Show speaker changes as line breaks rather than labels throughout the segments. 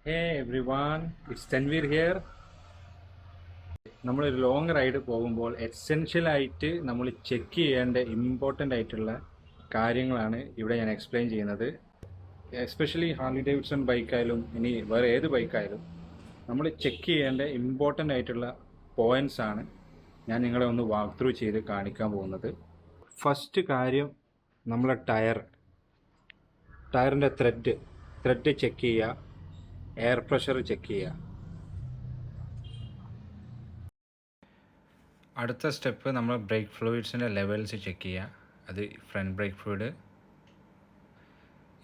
Hey everyone, it's Tanvir here. നമ്മളൊരു long ride പോകുമ്പോൾ എസെൻഷ്യലായിട്ട് നമ്മൾ ചെക്ക് ചെയ്യേണ്ട ഇമ്പോർട്ടൻ്റ് ആയിട്ടുള്ള കാര്യങ്ങളാണ് ഇവിടെ ഞാൻ എക്സ്പ്ലെയിൻ ചെയ്യുന്നത്. എസ്പെഷ്യലി ഹാർലി ഡേവിഡ്സൺ ബൈക്കായാലും ഇനി വേറെ ഏത് ബൈക്കായാലും നമ്മൾ ചെക്ക് ചെയ്യേണ്ട ഇമ്പോർട്ടൻ്റ് ആയിട്ടുള്ള പോയിൻറ്റ്സ് ആണ് ഞാൻ നിങ്ങളെ ഒന്ന് വാക്ക് ത്രൂ ചെയ്ത് കാണിക്കാൻ പോകുന്നത്. ഫസ്റ്റ് കാര്യം, നമ്മളെ ടയറിൻ്റെ ത്രെഡ് ചെക്ക് ചെയ്യുക, എയർ പ്രഷർ ചെക്ക് ചെയ്യുക. അടുത്ത സ്റ്റെപ്പ്, നമ്മൾ ബ്രേക്ക് ഫ്ലൂയിഡ്സിൻ്റെ ലെവൽസ് ചെക്ക് ചെയ്യുക. അത് front brake fluid,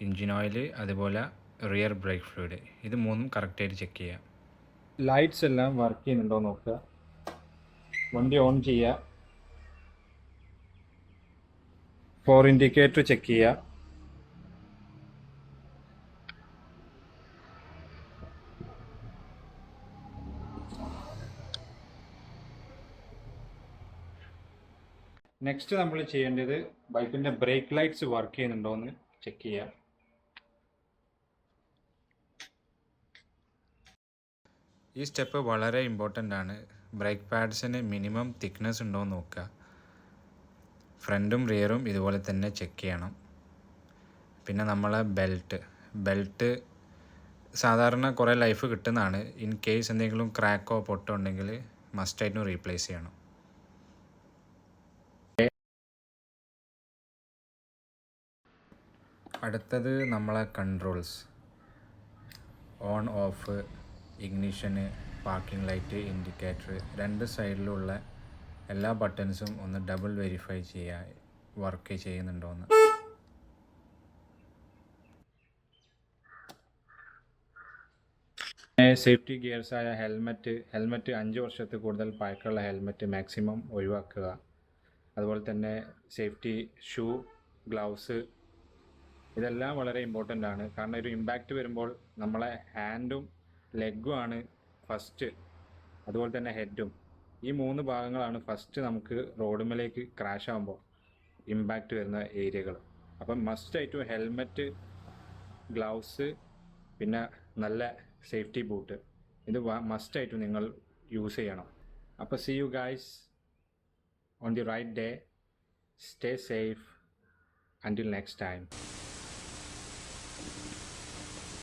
engine oil, അതുപോലെ റിയർ ബ്രേക്ക് ഫ്ലൂയിഡ്. ഇത് മൂന്നും കറക്റ്റായിട്ട് ചെക്ക് ചെയ്യുക. ലൈറ്റ്സ് എല്ലാം വർക്ക് ചെയ്യുന്നുണ്ടോ നോക്കുക. വണ്ടി ഓൺ ചെയ്യുക. ഫോർ ഇൻഡിക്കേറ്റർ ചെക്ക് ചെയ്യുക. നെക്സ്റ്റ് നമ്മൾ ചെയ്യേണ്ടത് ബൈക്കിൻ്റെ ബ്രേക്ക് ലൈറ്റ്സ് വർക്ക് ചെയ്യുന്നുണ്ടോ എന്ന് ചെക്ക് ചെയ്യുക. ഈ സ്റ്റെപ്പ് വളരെ ഇമ്പോർട്ടൻ്റ് ആണ്. ബ്രേക്ക് പാഡ്സിന് മിനിമം തിക്നെസ് ഉണ്ടോ എന്ന് നോക്കുക. ഫ്രണ്ടും റിയറും ഇതുപോലെ തന്നെ ചെക്ക് ചെയ്യണം. പിന്നെ നമ്മളെ ബെൽറ്റ് സാധാരണ കുറേ ലൈഫ് കിട്ടുന്നതാണ്. ഇൻ കേസ് എന്തെങ്കിലും ക്രാക്കോ പൊട്ടോ ഉണ്ടെങ്കിൽ മസ്റ്റായിട്ടും റീപ്ലേസ് ചെയ്യണം. അടുത്തത് നമ്മളെ controls, on off, ignition, parking light, indicator, രണ്ട് സൈഡിലുള്ള എല്ലാ ബട്ടൺസും ഒന്ന് ഡബിൾ വെരിഫൈ ചെയ്യുക, വർക്ക് ചെയ്യുന്നുണ്ടോയെന്ന്. സേഫ്റ്റി ഗിയർസായ ഹെൽമെറ്റ് 5 വർഷത്തിൽ കൂടുതൽ പഴക്കമുള്ള ഹെൽമെറ്റ് മാക്സിമം ഒഴിവാക്കുക. അതുപോലെ തന്നെ സേഫ്റ്റി ഷൂ, ഗ്ലൗസ്, ഇതെല്ലാം വളരെ ഇമ്പോർട്ടൻ്റ് ആണ്. കാരണം ഒരു ഇമ്പാക്റ്റ് വരുമ്പോൾ നമ്മളെ ഹാൻഡും ലെഗും ആണ് ഫസ്റ്റ്, അതുപോലെ തന്നെ ഹെഡും. ഈ 3 ഭാഗങ്ങളാണ് ഫസ്റ്റ് നമുക്ക് റോഡുമേലേക്ക് ക്രാഷ് ആകുമ്പോൾ ഇമ്പാക്റ്റ് വരുന്ന ഏരിയകൾ. അപ്പം മസ്റ്റായിട്ടും ഹെൽമെറ്റ്, ഗ്ലൗസ്, പിന്നെ നല്ല സേഫ്റ്റി ബൂട്ട്, ഇത് മസ്റ്റായിട്ടും നിങ്ങൾ യൂസ് ചെയ്യണം. അപ്പോൾ see you guys on the right day. Stay safe until next time.